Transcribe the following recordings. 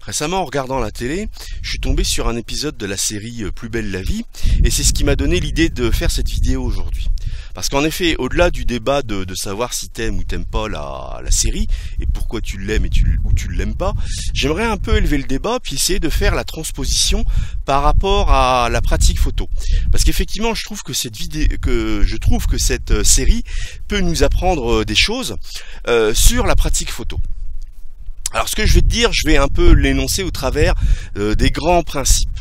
Récemment, en regardant la télé, je suis tombé sur un épisode de la série Plus belle la vie, et c'est ce qui m'a donné l'idée de faire cette vidéo aujourd'hui. Parce qu'en effet, au-delà du débat de savoir si t'aimes ou t'aimes pas la série, et pourquoi tu l'aimes ou tu l'aimes pas, j'aimerais un peu élever le débat, puis essayer de faire la transposition par rapport à la pratique photo. Parce qu'effectivement, je trouve que cette série peut nous apprendre des choses sur la pratique photo. Alors ce que je vais te dire, je vais un peu l'énoncer au travers des grands principes.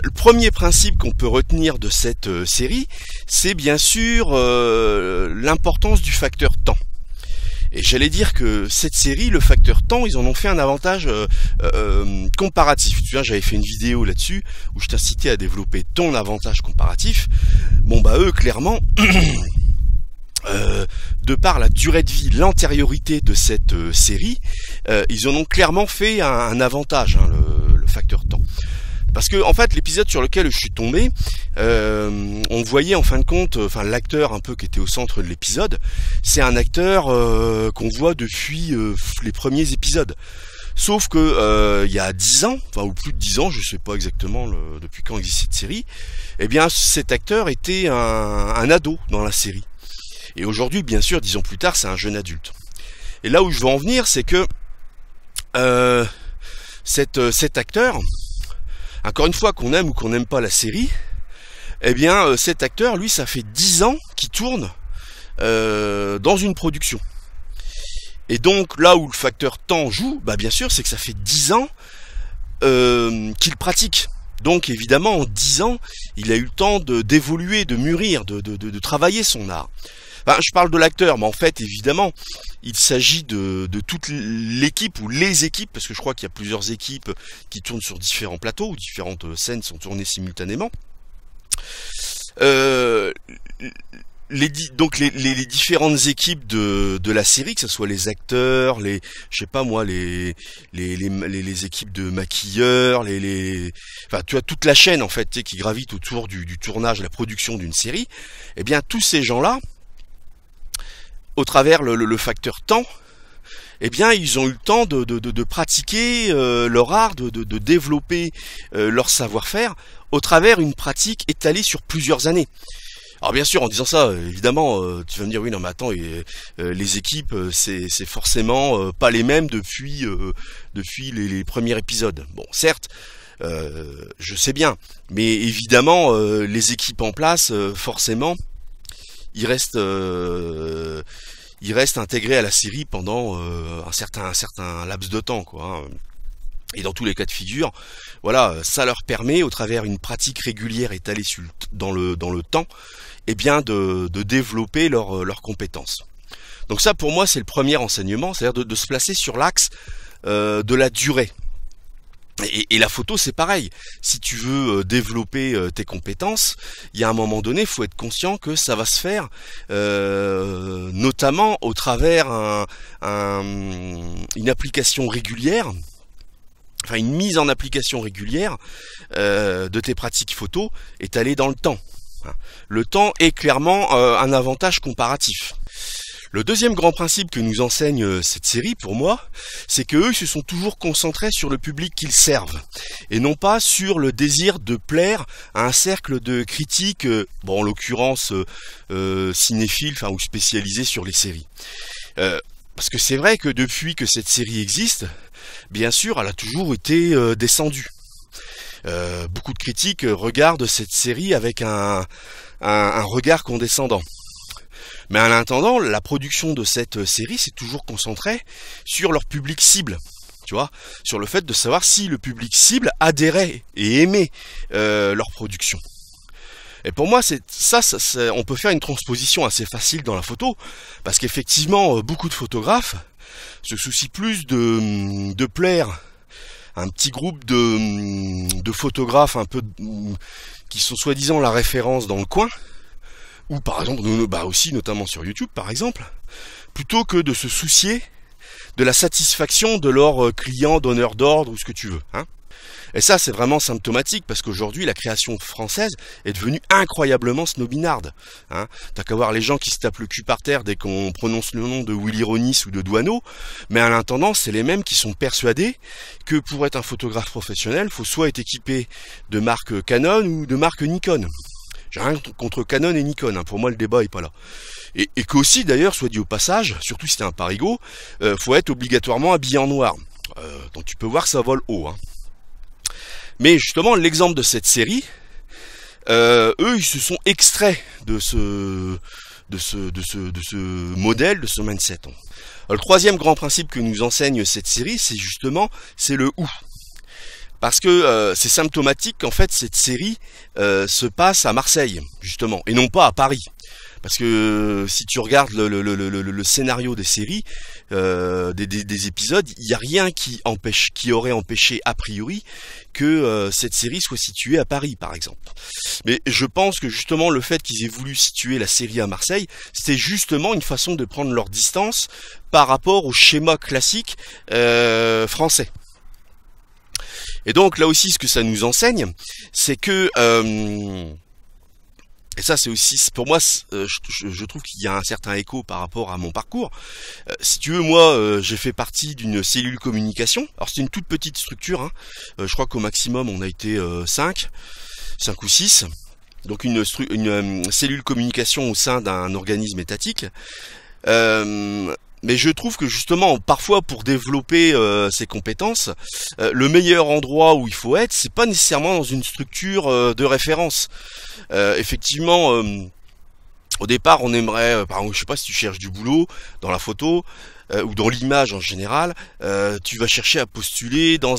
Le premier principe qu'on peut retenir de cette série, c'est bien sûr l'importance du facteur temps. Et j'allais dire que cette série, le facteur temps, ils en ont fait un avantage comparatif. Tu vois, j'avais fait une vidéo là-dessus où je t'incitais à développer ton avantage comparatif. Bon bah eux, clairement... de par la durée de vie, l'antériorité de cette série, ils en ont clairement fait un avantage, hein, le facteur temps. Parce que en fait, l'épisode sur lequel je suis tombé, on voyait en fin de compte, l'acteur un peu qui était au centre de l'épisode, c'est un acteur qu'on voit depuis les premiers épisodes. Sauf que il y a 10 ans, ou plus de 10 ans, je sais pas exactement depuis quand existe cette série, eh bien cet acteur était un ado dans la série. Et aujourd'hui, bien sûr, 10 ans plus tard, c'est un jeune adulte. Et là où je veux en venir, c'est que cet acteur, encore une fois, qu'on aime ou qu'on n'aime pas la série, eh bien, cet acteur, lui, ça fait 10 ans qu'il tourne dans une production. Et donc, là où le facteur temps joue, bah bien sûr, c'est que ça fait 10 ans qu'il pratique. Donc évidemment, en 10 ans, il a eu le temps d'évoluer, de mûrir, de travailler son art. Enfin, je parle de l'acteur, mais en fait, évidemment, il s'agit de toute l'équipe ou les équipes, parce que je crois qu'il y a plusieurs équipes qui tournent sur différents plateaux, où différentes scènes sont tournées simultanément. Les différentes équipes de la série, que ce soit les acteurs, les équipes de maquilleurs, enfin tu as toute la chaîne en fait qui gravite autour du tournage, la production d'une série. Eh bien tous ces gens-là, au travers le facteur temps, eh bien ils ont eu le temps de pratiquer leur art, de développer leur savoir-faire au travers une pratique étalée sur plusieurs années. Alors bien sûr, en disant ça, évidemment, tu vas me dire oui, non mais attends, les équipes, c'est forcément pas les mêmes depuis les premiers épisodes. Bon, certes, je sais bien, mais évidemment, les équipes en place, forcément, ils restent intégrés à la série pendant un certain laps de temps, quoi. Hein. Et dans tous les cas de figure, voilà, ça leur permet, au travers d'une pratique régulière étalée dans le temps, eh bien de développer leurs compétences. Donc ça, pour moi, c'est le premier enseignement, c'est-à-dire de se placer sur l'axe de la durée. Et la photo, c'est pareil. Si tu veux développer tes compétences, il y a un moment donné, il faut être conscient que ça va se faire, notamment au travers une application régulière. Enfin, une mise en application régulière de tes pratiques photo étalées dans le temps. Le temps est clairement un avantage comparatif. Le deuxième grand principe que nous enseigne cette série, pour moi, c'est que eux se sont toujours concentrés sur le public qu'ils servent, et non pas sur le désir de plaire à un cercle de critiques, en l'occurrence cinéphiles, ou spécialisés sur les séries. Parce que c'est vrai que depuis que cette série existe, bien sûr, elle a toujours été descendue. Beaucoup de critiques regardent cette série avec un regard condescendant. Mais en attendant, la production de cette série s'est toujours concentrée sur leur public cible. Tu vois, sur le fait de savoir si le public cible adhérait et aimait leur production. Et pour moi, on peut faire une transposition assez facile dans la photo, parce qu'effectivement, beaucoup de photographes se soucient plus de plaire à un petit groupe de photographes un peu qui sont soi-disant la référence dans le coin, ou par exemple, aussi notamment sur YouTube par exemple, plutôt que de se soucier de la satisfaction de leurs clients, donneurs d'ordre ou ce que tu veux. Hein. Et ça, c'est vraiment symptomatique, parce qu'aujourd'hui, la création française est devenue incroyablement snobinarde. Hein. T'as qu'à voir les gens qui se tapent le cul par terre dès qu'on prononce le nom de Willy Ronis ou de Doineau, mais à l'intendant, c'est les mêmes qui sont persuadés que pour être un photographe professionnel, faut soit être équipé de marque Canon ou de marque Nikon. J'ai rien contre Canon et Nikon, hein. Pour moi le débat est pas là. Et qu'aussi d'ailleurs, soit dit au passage, surtout si t'es un parigot, faut être obligatoirement habillé en noir. Donc tu peux voir que ça vole haut. Hein. Mais justement, l'exemple de cette série, eux, ils se sont extraits de ce modèle, de ce mindset. Le troisième grand principe que nous enseigne cette série, c'est le où. Parce que c'est symptomatique qu'en fait cette série se passe à Marseille, justement, et non pas à Paris. Parce que si tu regardes le scénario des séries, des épisodes, il n'y a rien qui aurait empêché a priori que cette série soit située à Paris, par exemple. Mais je pense que justement le fait qu'ils aient voulu situer la série à Marseille, c'était justement une façon de prendre leur distance par rapport au schéma classique français. Et donc là aussi, ce que ça nous enseigne, c'est que et ça, c'est aussi, pour moi, je trouve qu'il y a un certain écho par rapport à mon parcours. Si tu veux, moi, j'ai fait partie d'une cellule communication. Alors, c'est une toute petite structure. Hein. Je crois qu'au maximum, on a été 5 ou 6. Donc, une cellule communication au sein d'un organisme étatique. Mais je trouve que justement, parfois, pour développer ses compétences, le meilleur endroit où il faut être, c'est pas nécessairement dans une structure de référence. Effectivement, au départ, on aimerait, par exemple, je sais pas si tu cherches du boulot dans la photo ou dans l'image en général, tu vas chercher à postuler dans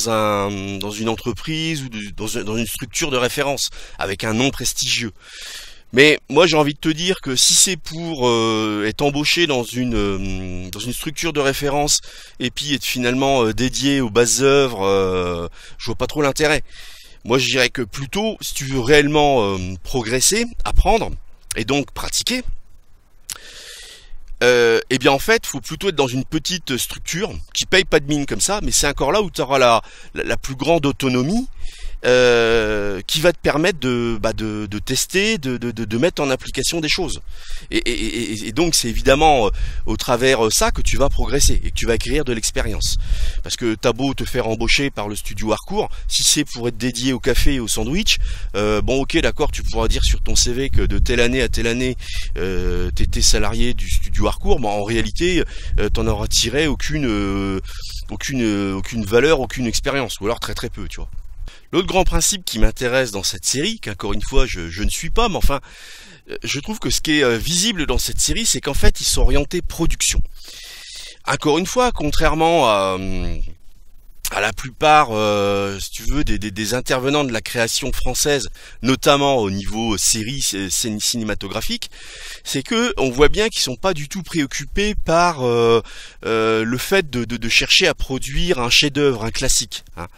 une entreprise ou dans une structure de référence avec un nom prestigieux. Mais moi j'ai envie de te dire que si c'est pour être embauché dans une structure de référence et puis être finalement dédié aux bases œuvres, je vois pas trop l'intérêt. Moi je dirais que plutôt si tu veux réellement progresser, apprendre et donc pratiquer, eh bien en fait faut plutôt être dans une petite structure qui paye pas de mine comme ça, mais c'est encore là où tu auras la plus grande autonomie. Qui va te permettre de tester, de mettre en application des choses. Et donc c'est évidemment au travers ça que tu vas progresser et que tu vas acquérir de l'expérience. Parce que t'as beau te faire embaucher par le studio Harcourt, si c'est pour être dédié au café et au sandwich, bon ok d'accord, tu pourras dire sur ton CV que de telle année à telle année t'étais salarié du studio Harcourt, mais en réalité t'en auras tiré aucune valeur, aucune expérience, ou alors très très peu, tu vois. L'autre grand principe qui m'intéresse dans cette série, qu'encore une fois je ne suis pas, mais enfin, je trouve que ce qui est visible dans cette série, c'est qu'en fait, ils sont orientés production. Encore une fois, contrairement à la plupart, si tu veux, des intervenants de la création française, notamment au niveau série cinématographique, c'est que on voit bien qu'ils sont pas du tout préoccupés par le fait de chercher à produire un chef-d'œuvre, un classique. Hein.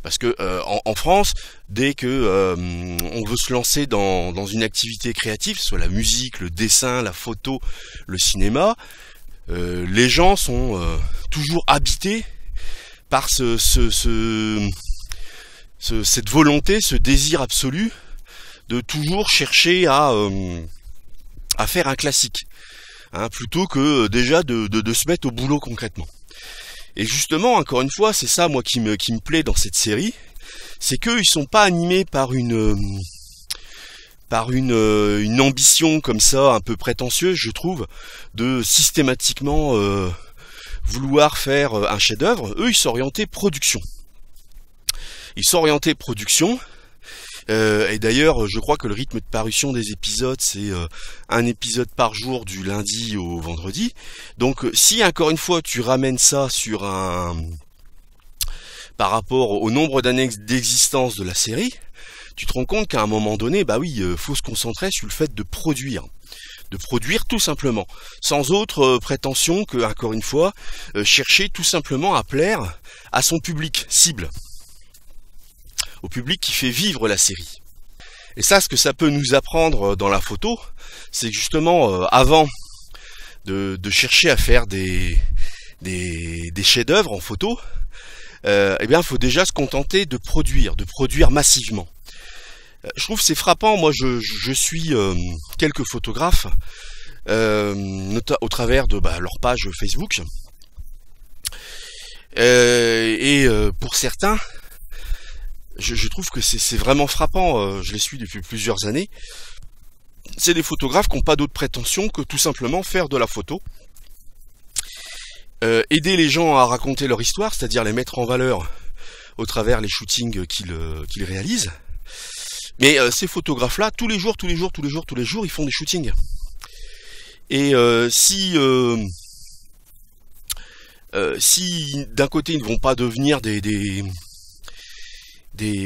Parce que en France, dès que on veut se lancer dans une activité créative, que ce soit la musique, le dessin, la photo, le cinéma, les gens sont toujours habités par cette volonté, ce désir absolu de toujours chercher à faire un classique, hein, plutôt que déjà de se mettre au boulot concrètement. Et justement, encore une fois, c'est ça moi qui me plaît dans cette série, c'est qu'ils sont pas animés par une ambition comme ça, un peu prétentieuse, je trouve, de systématiquement vouloir faire un chef-d'œuvre. Eux, ils sont orientés production. Et d'ailleurs, je crois que le rythme de parution des épisodes, c'est un épisode par jour du lundi au vendredi. Donc, si encore une fois, tu ramènes ça sur par rapport au nombre d'années d'existence de la série, tu te rends compte qu'à un moment donné, bah oui, faut se concentrer sur le fait de produire. De produire tout simplement, sans autre prétention que, encore une fois, chercher tout simplement à plaire à son public cible, au public qui fait vivre la série. Et ça, ce que ça peut nous apprendre dans la photo, c'est justement, avant de chercher à faire des chefs-d'œuvre en photo, eh bien, il faut déjà se contenter de produire massivement. Je trouve que c'est frappant. Moi, je suis quelques photographes au travers de leur page Facebook. Pour certains, je trouve que c'est vraiment frappant. Je les suis depuis plusieurs années. C'est des photographes qui n'ont pas d'autre prétention que tout simplement faire de la photo. Aider les gens à raconter leur histoire, c'est-à-dire les mettre en valeur au travers les shootings qu'ils réalisent. Mais ces photographes-là, tous les jours, ils font des shootings. Et si d'un côté ils ne vont pas devenir des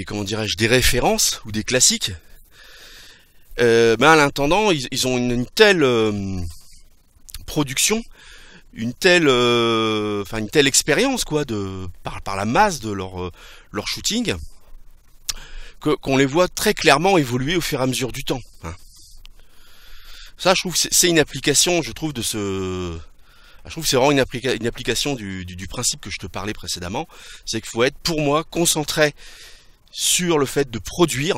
comment dirais-je, des références ou des classiques, à l'intendant, ils ont une telle production, une telle expérience quoi, par la masse de leur shooting, qu'on les voit très clairement évoluer au fur et à mesure du temps. Hein. Ça, je trouve, c'est une application, je trouve que c'est vraiment une application du principe que je te parlais précédemment. C'est qu'il faut être, pour moi, concentré sur le fait de produire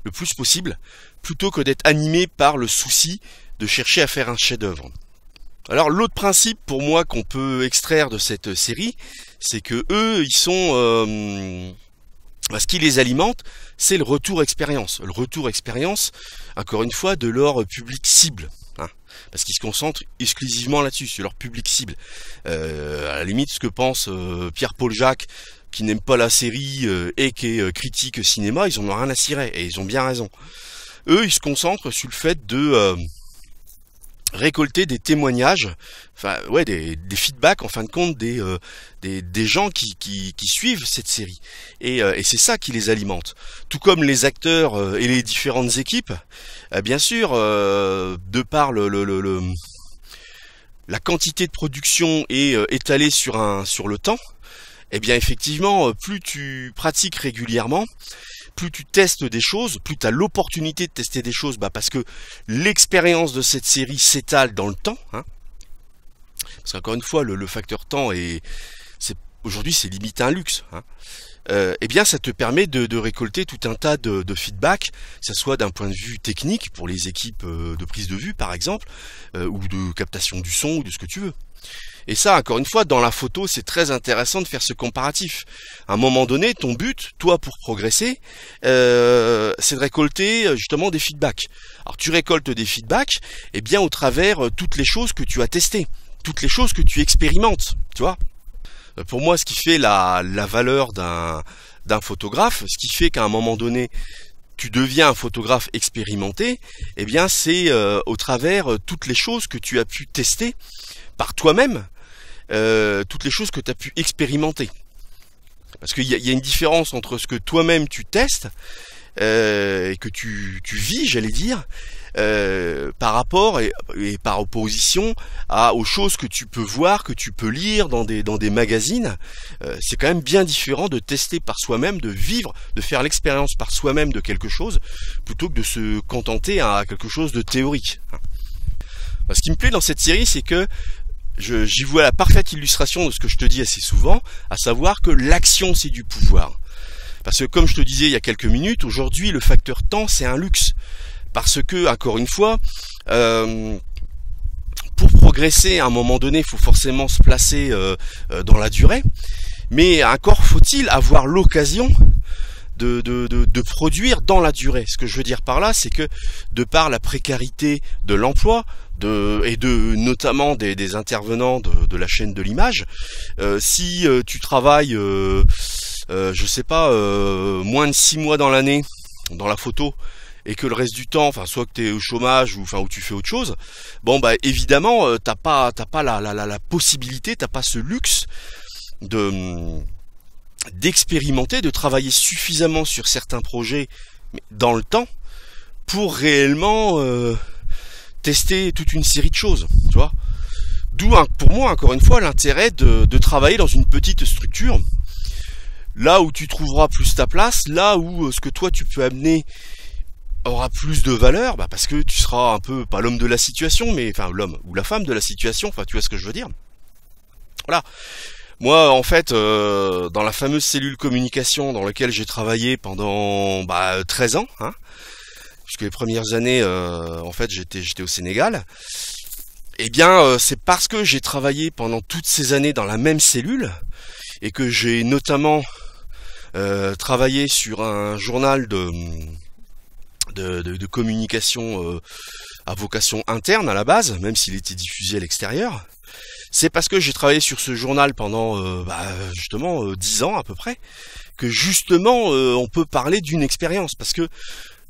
le plus possible, plutôt que d'être animé par le souci de chercher à faire un chef-d'œuvre. Alors l'autre principe pour moi qu'on peut extraire de cette série, c'est que eux, ils sont ce qui les alimente, c'est le retour expérience. Le retour expérience, encore une fois, de leur public cible. Hein, parce qu'ils se concentrent exclusivement là-dessus, sur leur public cible. À la limite, ce que pense Pierre-Paul Jacques, qui n'aime pas la série et qui est critique cinéma, ils en ont rien à cirer, et ils ont bien raison. Eux, ils se concentrent sur le fait de récolter des témoignages, des feedbacks en fin de compte des gens qui suivent cette série, et c'est ça qui les alimente, tout comme les acteurs et les différentes équipes. Bien sûr, de par la quantité de production est étalée sur le temps, eh bien effectivement, plus tu pratiques régulièrement, plus tu testes des choses, plus tu as l'opportunité de tester des choses, parce que l'expérience de cette série s'étale dans le temps. Hein. Parce qu'encore une fois, le facteur temps aujourd'hui c'est limite un luxe. Hein. Eh bien ça te permet de récolter tout un tas de feedback, que ce soit d'un point de vue technique pour les équipes de prise de vue par exemple, ou de captation du son, ou de ce que tu veux. Et ça, encore une fois, dans la photo, c'est très intéressant de faire ce comparatif. À un moment donné, ton but, toi, pour progresser, c'est de récolter justement des feedbacks. Alors, tu récoltes des feedbacks, bien au travers toutes les choses que tu as testées, toutes les choses que tu expérimentes, tu vois. Pour moi, ce qui fait la valeur d'un photographe, ce qui fait qu'à un moment donné, tu deviens un photographe expérimenté, c'est au travers toutes les choses que tu as pu tester par toi-même, toutes les choses que tu as pu expérimenter. Parce qu'il y a une différence entre ce que toi-même tu testes et que tu vis, j'allais dire, par rapport et par opposition aux choses que tu peux voir, que tu peux lire dans des magazines. C'est quand même bien différent de tester par soi-même, de vivre, de faire l'expérience par soi-même de quelque chose, plutôt que de se contenter à quelque chose de théorique. Ce qui me plaît dans cette série, c'est que j'y vois la parfaite illustration de ce que je te dis assez souvent, à savoir que l'action c'est du pouvoir. Parce que comme je te disais il y a quelques minutes, aujourd'hui le facteur temps c'est un luxe. Parce que, encore une fois, pour progresser à un moment donné, il faut forcément se placer dans la durée. Mais encore faut-il avoir l'occasion de produire dans la durée. Ce que je veux dire par là, c'est que de par la précarité de l'emploi, et notamment des intervenants de la chaîne de l'image, si tu travailles je sais pas, moins de 6 mois dans l'année dans la photo, et que le reste du temps, soit que tu es au chômage ou tu fais autre chose, évidemment t'as pas la possibilité, t'as pas ce luxe d'expérimenter, de travailler suffisamment sur certains projets dans le temps pour réellement tester toute une série de choses, tu vois. D'où pour moi, encore une fois, l'intérêt de travailler dans une petite structure, là où tu trouveras plus ta place, là où ce que toi tu peux amener aura plus de valeur, parce que tu seras un peu, pas l'homme de la situation, mais l'homme ou la femme de la situation, tu vois ce que je veux dire. Voilà. Moi, en fait, dans la fameuse cellule communication dans laquelle j'ai travaillé pendant 13 ans, hein, puisque les premières années, en fait, j'étais au Sénégal. Eh bien, c'est parce que j'ai travaillé pendant toutes ces années dans la même cellule et que j'ai notamment travaillé sur un journal de communication à vocation interne à la base, même s'il était diffusé à l'extérieur. C'est parce que j'ai travaillé sur ce journal pendant justement 10 ans à peu près, que justement on peut parler d'une expérience, parce que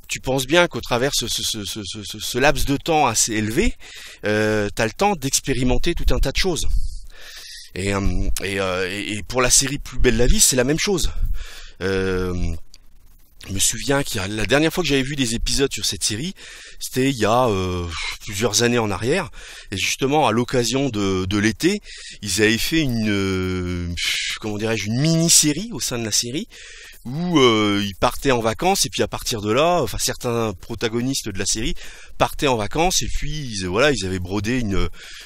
tu penses bien qu'au travers ce laps de temps assez élevé, tu as le temps d'expérimenter tout un tas de choses. Et pour la série Plus belle la vie, c'est la même chose. Je me souviens la dernière fois que j'avais vu des épisodes sur cette série, c'était il y a plusieurs années en arrière, et justement à l'occasion de l'été, ils avaient fait une mini-série au sein de la série, où ils partaient en vacances, et puis à partir de là, enfin certains protagonistes de la série partaient en vacances, et puis ils avaient brodé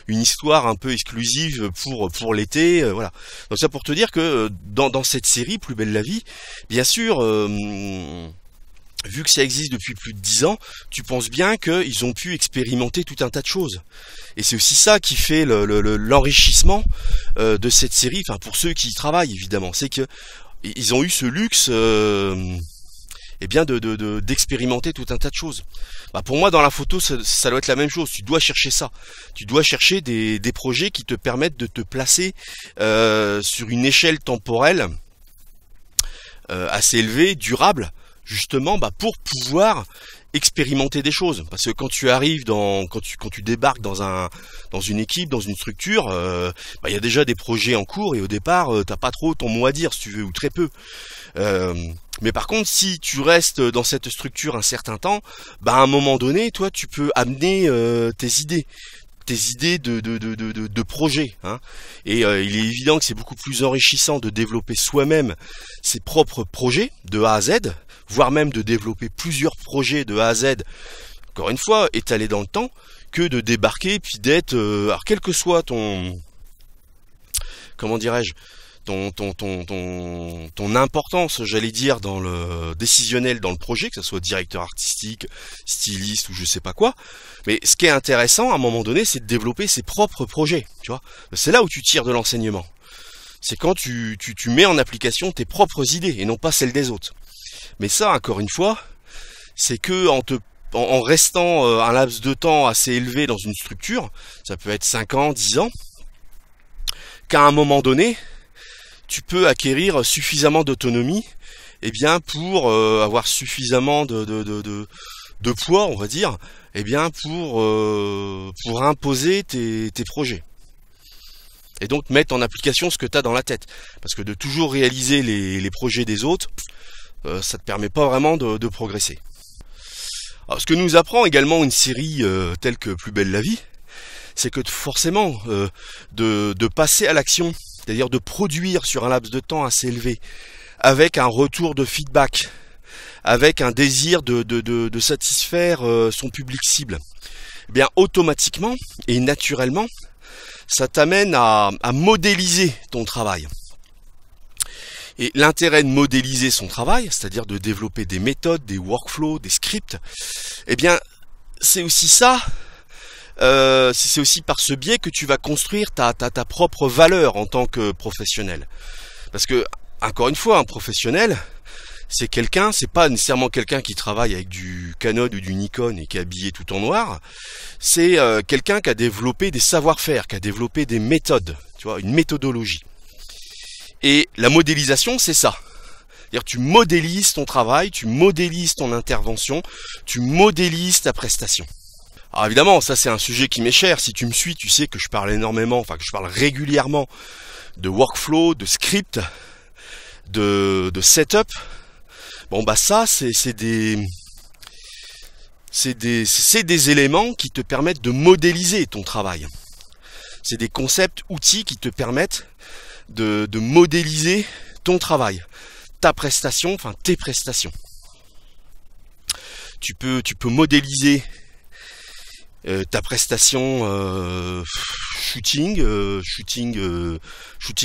une histoire un peu exclusive pour l'été, voilà. Donc ça pour te dire que dans cette série Plus belle la vie, bien sûr, vu que ça existe depuis plus de 10 ans, tu penses bien qu'ils ont pu expérimenter tout un tas de choses. Et c'est aussi ça qui fait l'enrichissement de cette série, enfin pour ceux qui y travaillent évidemment, c'est que ils ont eu ce luxe d'expérimenter tout un tas de choses. Pour moi, dans la photo, ça doit être la même chose. Tu dois chercher ça. Tu dois chercher des projets qui te permettent de te placer sur une échelle temporelle assez élevée, durable, justement pour pouvoir expérimenter des choses. Parce que quand tu arrives quand tu débarques dans une équipe, dans une structure, y a déjà des projets en cours, et au départ t'as pas trop ton mot à dire, si tu veux, ou très peu. Mais par contre, si tu restes dans cette structure un certain temps, à un moment donné, toi tu peux amener tes idées de projet, hein. Et il est évident que c'est beaucoup plus enrichissant de développer soi-même ses propres projets de A à Z, voire même de développer plusieurs projets de A à Z, encore une fois, étalés dans le temps, que de débarquer puis d'être, alors quel que soit ton importance, j'allais dire, dans le décisionnel dans le projet, que ce soit directeur artistique, styliste ou je sais pas quoi. Mais ce qui est intéressant à un moment donné, c'est de développer ses propres projets, tu vois. C'est là où tu tires de l'enseignement. C'est quand tu mets en application tes propres idées et non pas celles des autres. Mais ça, encore une fois, c'est que en restant un laps de temps assez élevé dans une structure, ça peut être 5 ans, 10 ans, qu'à un moment donné, tu peux acquérir suffisamment d'autonomie, pour avoir suffisamment de poids, on va dire, pour imposer tes projets. Et donc mettre en application ce que tu as dans la tête. Parce que de toujours réaliser les projets des autres, ça te permet pas vraiment de progresser. Alors, ce que nous apprend également une série telle que Plus belle la vie, c'est que forcément, de passer à l'action, c'est-à-dire de produire sur un laps de temps assez élevé, avec un retour de feedback, avec un désir de satisfaire son public cible, automatiquement et naturellement, ça t'amène à modéliser ton travail. Et l'intérêt de modéliser son travail, c'est-à-dire de développer des méthodes, des workflows, des scripts, c'est aussi ça. C'est aussi par ce biais que tu vas construire ta propre valeur en tant que professionnel. Parce que, encore une fois, un professionnel, c'est pas nécessairement quelqu'un qui travaille avec du Canon ou du Nikon et qui est habillé tout en noir. C'est quelqu'un qui a développé des savoir-faire, qui a développé des méthodes, tu vois, une méthodologie. Et la modélisation, c'est ça. C'est-à-dire tu modélises ton travail, tu modélises ton intervention, tu modélises ta prestation. Alors évidemment, ça c'est un sujet qui m'est cher. Si tu me suis, tu sais que je parle que je parle régulièrement de workflow, de script, de setup. Ça c'est des éléments qui te permettent de modéliser ton travail. C'est des concepts, outils qui te permettent de modéliser ton travail, ta prestation, enfin tes prestations. Tu peux modéliser ta prestation shooting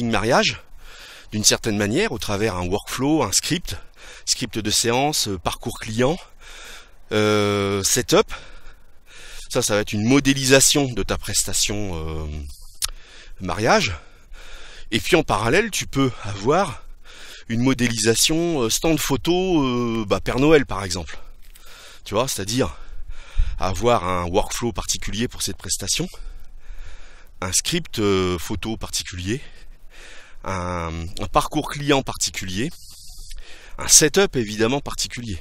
mariage, d'une certaine manière, au travers un workflow, un script de séance, parcours client, setup. Ça va être une modélisation de ta prestation mariage. Et puis en parallèle, tu peux avoir une modélisation stand photo Père Noël par exemple. Tu vois, c'est-à-dire avoir un workflow particulier pour cette prestation, un script photo particulier, un parcours client particulier, un setup évidemment particulier.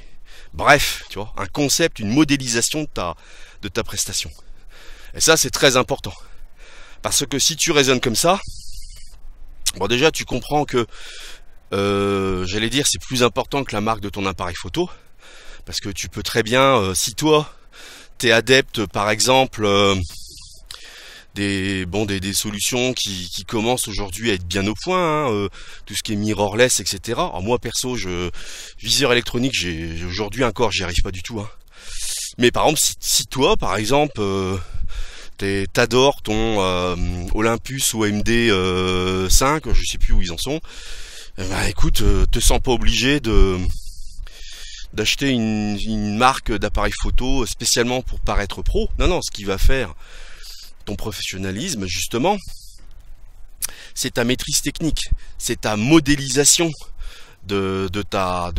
Bref, tu vois, un concept, une modélisation de ta prestation. Et ça, c'est très important. Parce que si tu raisonnes comme ça, bon déjà, tu comprends que, j'allais dire, c'est plus important que la marque de ton appareil photo. Parce que tu peux très bien, si toi, t'es adepte, par exemple, des solutions qui commencent aujourd'hui à être bien au point, hein, tout ce qui est mirrorless, etc. Alors moi perso, viseur électronique, aujourd'hui encore, j'y arrive pas du tout. Hein. Mais par exemple, si toi, par exemple, t'adores ton Olympus OMD 5, je sais plus où ils en sont, écoute, te sens pas obligé d'acheter une marque d'appareil photo spécialement pour paraître pro. Non, ce qui va faire ton professionnalisme, justement, c'est ta maîtrise technique, c'est ta modélisation de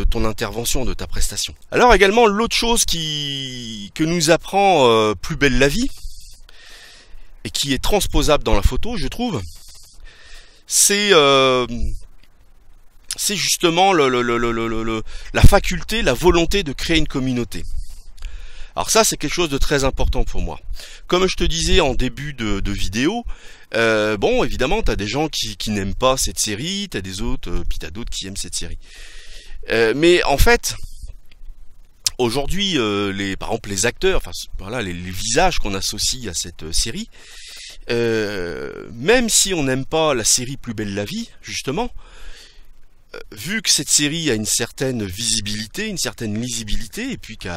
ton intervention, de ta prestation. Alors également, l'autre chose que nous apprend Plus belle la vie, et qui est transposable dans la photo, je trouve, c'est justement la faculté, la volonté de créer une communauté. Alors ça, c'est quelque chose de très important pour moi. Comme je te disais en début de vidéo, bon, évidemment, t'as des gens qui n'aiment pas cette série, t'as des autres, puis t'as d'autres qui aiment cette série. Mais en fait, aujourd'hui, par exemple, les acteurs, enfin voilà, les visages qu'on associe à cette série, même si on n'aime pas la série Plus belle la vie, justement, vu que cette série a une certaine visibilité, une certaine lisibilité, et puis qu'elle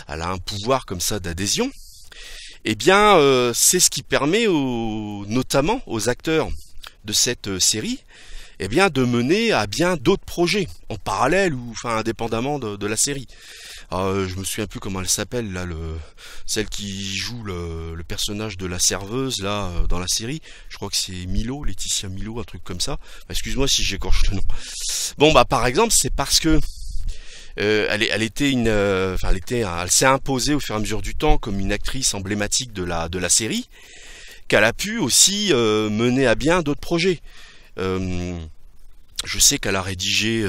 a un pouvoir comme ça d'adhésion, eh bien, c'est ce qui permet notamment aux acteurs de cette série, eh bien, de mener à bien d'autres projets en parallèle ou enfin indépendamment de la série. Je me souviens plus comment elle s'appelle là, celle qui joue le personnage de la serveuse là dans la série. Je crois que c'est Laetitia Milo, un truc comme ça. Excuse-moi si j'écorche le nom. Bon par exemple, c'est parce que elle s'est imposée au fur et à mesure du temps comme une actrice emblématique de la série, qu'elle a pu aussi mener à bien d'autres projets. Je sais qu'elle a rédigé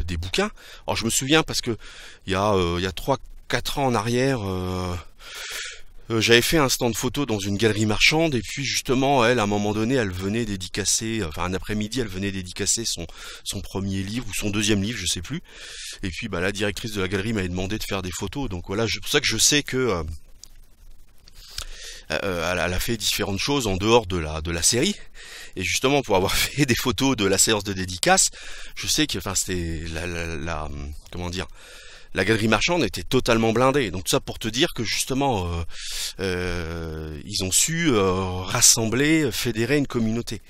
des bouquins. Alors je me souviens parce que il y a 3-4 ans en arrière, j'avais fait un stand photo dans une galerie marchande et puis justement elle, à un moment donné, elle venait dédicacer, enfin un après-midi, elle venait dédicacer son premier livre ou son deuxième livre, je sais plus. Et puis la directrice de la galerie m'avait demandé de faire des photos. Donc voilà, c'est pour ça que je sais que elle a fait différentes choses en dehors de la série. Et justement, pour avoir fait des photos de la séance de dédicace, je sais que, c'était la galerie marchande était totalement blindée. Donc tout ça pour te dire que justement, ils ont su rassembler, fédérer une communauté.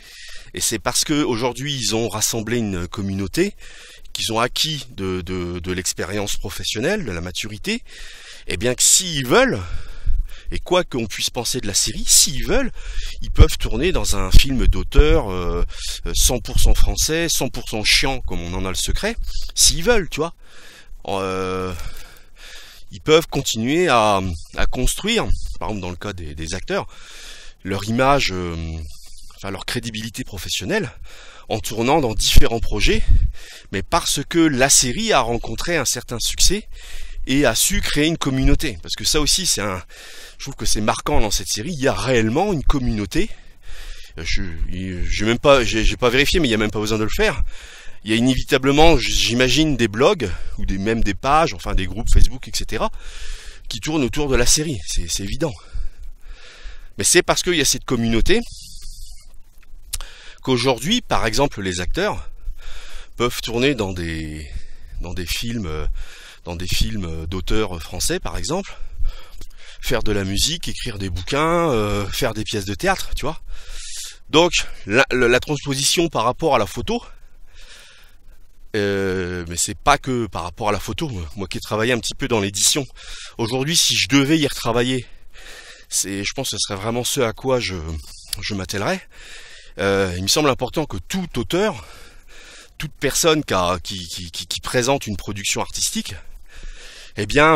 Et c'est parce que aujourd'hui ils ont rassemblé une communauté, qu'ils ont acquis de l'expérience professionnelle, de la maturité, et bien que s'ils veulent, et quoi qu'on puisse penser de la série, s'ils veulent, ils peuvent tourner dans un film d'auteur 100% français, 100% chiant, comme on en a le secret, s'ils veulent, tu vois. Ils peuvent continuer à construire, par exemple dans le cas des acteurs, leur image, leur crédibilité professionnelle, en tournant dans différents projets, mais parce que la série a rencontré un certain succès, et a su créer une communauté. Parce que ça aussi, je trouve que c'est marquant dans cette série, il y a réellement une communauté. J'ai pas vérifié, mais il n'y a même pas besoin de le faire. Il y a inévitablement, j'imagine, des blogs, ou même des pages, enfin des groupes Facebook, etc., qui tournent autour de la série, c'est évident. Mais c'est parce qu'il y a cette communauté qu'aujourd'hui, par exemple, les acteurs peuvent tourner dans des films d'auteurs français, par exemple, faire de la musique, écrire des bouquins, faire des pièces de théâtre, tu vois. Donc la transposition par rapport à la photo, mais c'est pas que par rapport à la photo. Moi qui ai travaillé un petit peu dans l'édition, aujourd'hui si je devais y retravailler, je pense que ce serait vraiment ce à quoi je m'attellerais. Il me semble important que tout auteur, toute personne qui présente une production artistique, eh bien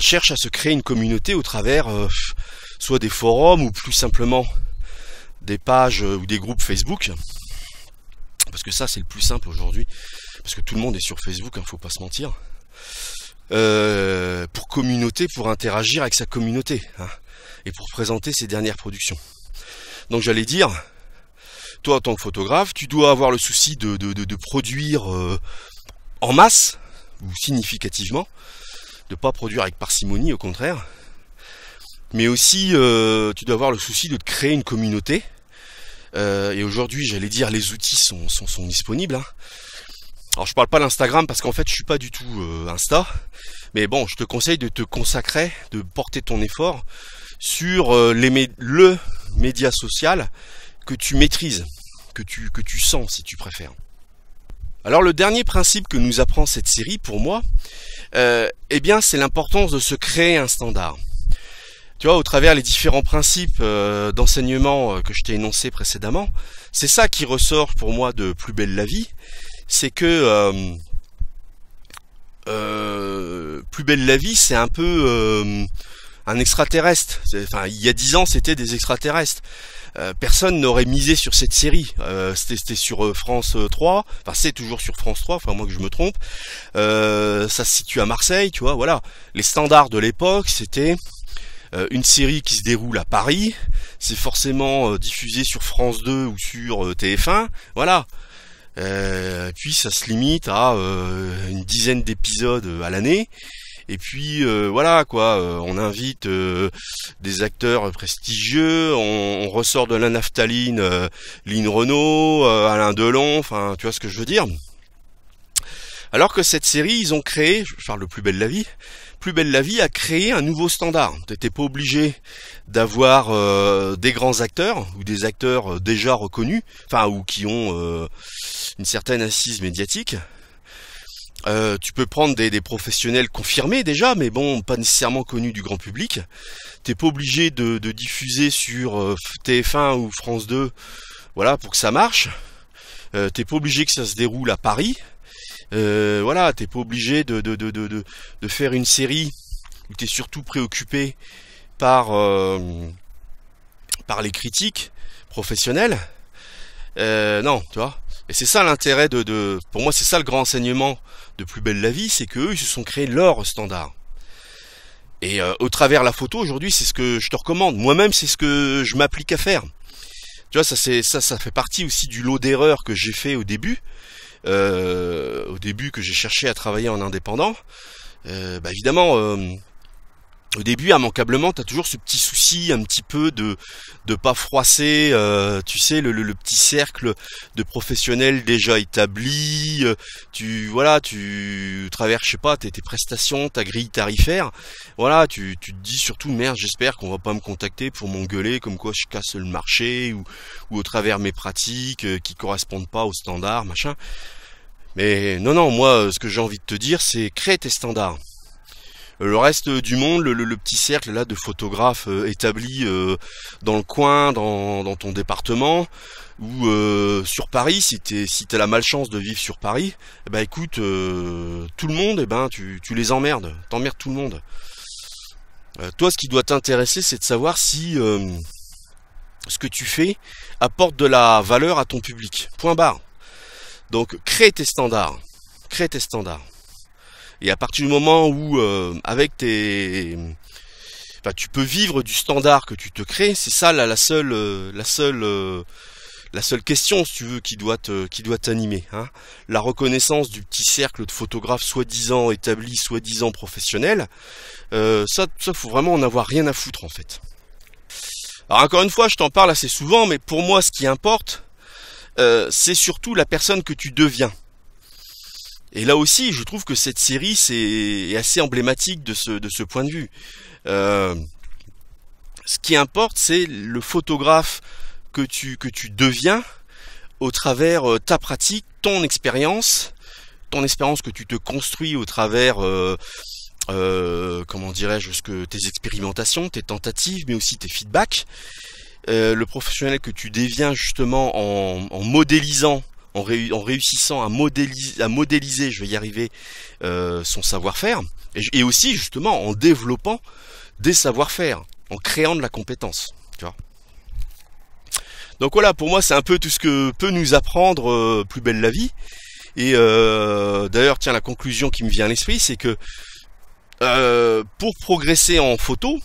cherche à se créer une communauté au travers soit des forums ou plus simplement des pages ou des groupes Facebook, parce que ça c'est le plus simple aujourd'hui, parce que tout le monde est sur Facebook, faut pas se mentir, pour communauté, pour interagir avec sa communauté, et pour présenter ses dernières productions. Donc j'allais dire, toi en tant que photographe, tu dois avoir le souci de produire en masse ou significativement, de pas produire avec parcimonie, au contraire. Mais aussi, tu dois avoir le souci de te créer une communauté. Et aujourd'hui, j'allais dire, les outils sont disponibles. Alors, je parle pas d'Instagram parce qu'en fait, je suis pas du tout Insta. Mais bon, je te conseille de te consacrer, de porter ton effort sur le média social que tu maîtrises, que tu sens, si tu préfères. Alors, le dernier principe que nous apprend cette série, pour moi, eh bien, c'est l'importance de se créer un standard. Tu vois, au travers les différents principes d'enseignement que je t'ai énoncés précédemment, c'est ça qui ressort pour moi de Plus belle la vie, c'est que Plus belle la vie, c'est un peu un extraterrestre. Enfin, il y a 10 ans, c'était des extraterrestres. Personne n'aurait misé sur cette série. C'était sur France 3, enfin c'est toujours sur France 3, enfin moi que je me trompe. Ça se situe à Marseille, tu vois, voilà. Les standards de l'époque, c'était une série qui se déroule à Paris, c'est forcément diffusé sur France 2 ou sur TF1, voilà. Puis ça se limite à une dizaine d'épisodes à l'année. Et puis voilà quoi, on invite des acteurs prestigieux, on ressort de la naphtaline, Lynn Renault, Alain Delon, enfin tu vois ce que je veux dire. Alors que cette série, ils ont créé, je parle de Plus belle la vie, Plus belle la vie a créé un nouveau standard. T'étais pas obligé d'avoir des grands acteurs ou des acteurs déjà reconnus, enfin ou qui ont une certaine assise médiatique. Tu peux prendre des professionnels confirmés déjà, mais bon, pas nécessairement connus du grand public. T'es pas obligé de diffuser sur TF1 ou France 2, voilà, pour que ça marche. T'es pas obligé que ça se déroule à Paris. Voilà, t'es pas obligé de faire une série où t'es surtout préoccupé par les critiques professionnelles. Non, tu vois. Et c'est ça l'intérêt pour moi, c'est ça le grand enseignement de Plus belle la vie, c'est qu'eux, ils se sont créés leur standard. Et au travers la photo, aujourd'hui, c'est ce que je te recommande. Moi-même, c'est ce que je m'applique à faire. Tu vois, ça fait partie aussi du lot d'erreurs que j'ai fait au début que j'ai cherché à travailler en indépendant. Évidemment, au début, immanquablement, t'as toujours ce petit souci un petit peu de pas froisser, tu sais, le petit cercle de professionnels déjà établis. Tu traverses, je sais pas, tes prestations, ta grille tarifaire. Voilà, tu te dis surtout merde, j'espère qu'on va pas me contacter pour m'engueuler comme quoi je casse le marché ou au travers mes pratiques qui correspondent pas aux standards, machin. Mais non, moi, ce que j'ai envie de te dire, c'est crée tes standards. Le reste du monde, le petit cercle là de photographes établis dans le coin, dans ton département, ou sur Paris, si t'as la malchance de vivre sur Paris, écoute, tout le monde, tu les emmerdes, t'emmerdes tout le monde. Toi, ce qui doit t'intéresser, c'est de savoir si ce que tu fais apporte de la valeur à ton public. Point barre. Donc, crée tes standards. Et à partir du moment où, tu peux vivre du standard que tu te crées, c'est ça la seule question, si tu veux, qui doit t'animer. La reconnaissance du petit cercle de photographes soi-disant établis, soi-disant professionnels, ça faut vraiment en avoir rien à foutre en fait. Alors encore une fois, je t'en parle assez souvent, mais pour moi, ce qui importe, c'est surtout la personne que tu deviens. Et là aussi, je trouve que cette série est assez emblématique de ce point de vue. Euh, Ce qui importe, c'est le photographe que tu deviens au travers ta pratique, ton expérience que tu te construis au travers, comment dirais-je, tes expérimentations, tes tentatives, mais aussi tes feedbacks. Le professionnel que tu deviens justement en modélisant, en réussissant à modéliser, je vais y arriver, son savoir-faire, et aussi justement en développant des savoir-faire, en créant de la compétence. Tu vois. Donc voilà, pour moi c'est un peu tout ce que peut nous apprendre Plus belle la vie. Et d'ailleurs, tiens, la conclusion qui me vient à l'esprit, c'est que pour progresser en photo,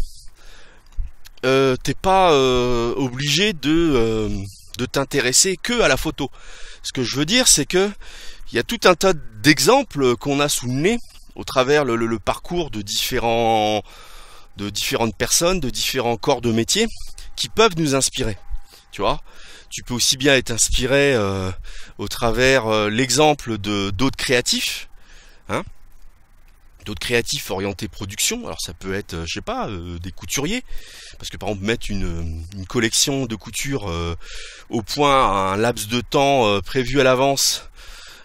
t'es pas obligé de t'intéresser que à la photo. Ce que je veux dire, c'est que il y a tout un tas d'exemples qu'on a sous le nez au travers le parcours de différentes personnes, de différents corps de métier, qui peuvent nous inspirer. Tu vois, tu peux aussi bien être inspiré au travers l'exemple de d'autres créatifs, hein, d'autres créatifs orientés production. Alors ça peut être, je sais pas, des couturiers, parce que par exemple mettre une collection de couture au point à un laps de temps prévu à l'avance,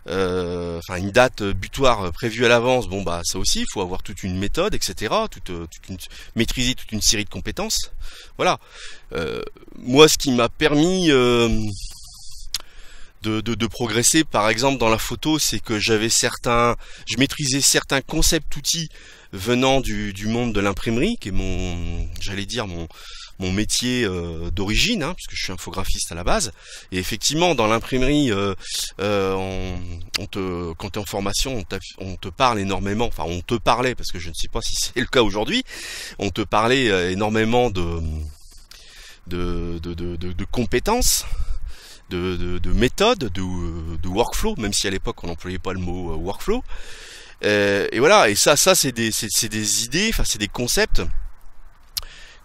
enfin une date butoir prévue à l'avance, bon bah ça aussi il faut avoir toute une méthode, etc., maîtriser toute une série de compétences. Voilà. Moi ce qui m'a permis de progresser par exemple dans la photo, c'est que je maîtrisais certains concepts outils venant du monde de l'imprimerie, qui est j'allais dire mon métier d'origine, hein, puisque je suis infographiste à la base. Et effectivement, dans l'imprimerie, quand tu es en formation, on te parle énormément, enfin on te parlait, parce que je ne sais pas si c'est le cas aujourd'hui, on te parlait énormément de compétences, de méthodes, de workflow, même si à l'époque on n'employait pas le mot workflow. Et voilà, et ça c'est des idées, enfin c'est des concepts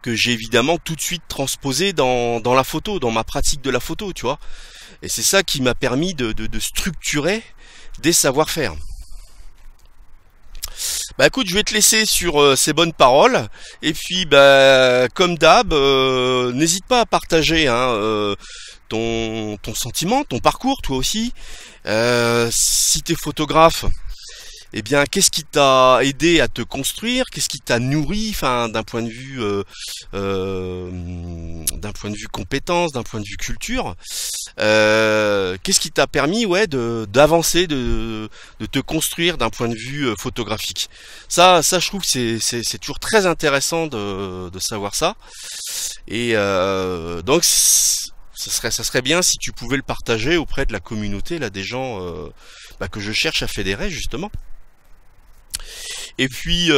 que j'ai évidemment tout de suite transposé dans la photo, dans ma pratique de la photo, tu vois. Et c'est ça qui m'a permis de structurer des savoir-faire. Bah écoute, je vais te laisser sur ces bonnes paroles. Et puis bah comme d'hab, n'hésite pas à partager ton sentiment, ton parcours, toi aussi. Si t'es photographe, eh bien, qu'est-ce qui t'a aidé à te construire? Qu'est-ce qui t'a nourri, enfin, d'un point de vue compétence, d'un point de vue culture? Qu'est-ce qui t'a permis, ouais, d'avancer, de te construire d'un point de vue photographique? Ça, je trouve que c'est toujours très intéressant de savoir ça. Et donc, ça serait bien si tu pouvais le partager auprès de la communauté, là, des gens que je cherche à fédérer justement. Et puis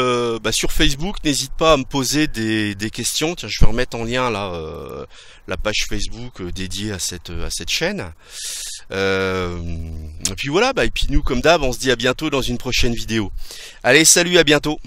sur Facebook, n'hésite pas à me poser des questions. Tiens, je vais remettre en lien là la page Facebook dédiée à cette chaîne. Et puis voilà, et puis nous comme d'hab, on se dit à bientôt dans une prochaine vidéo. Allez, salut, à bientôt.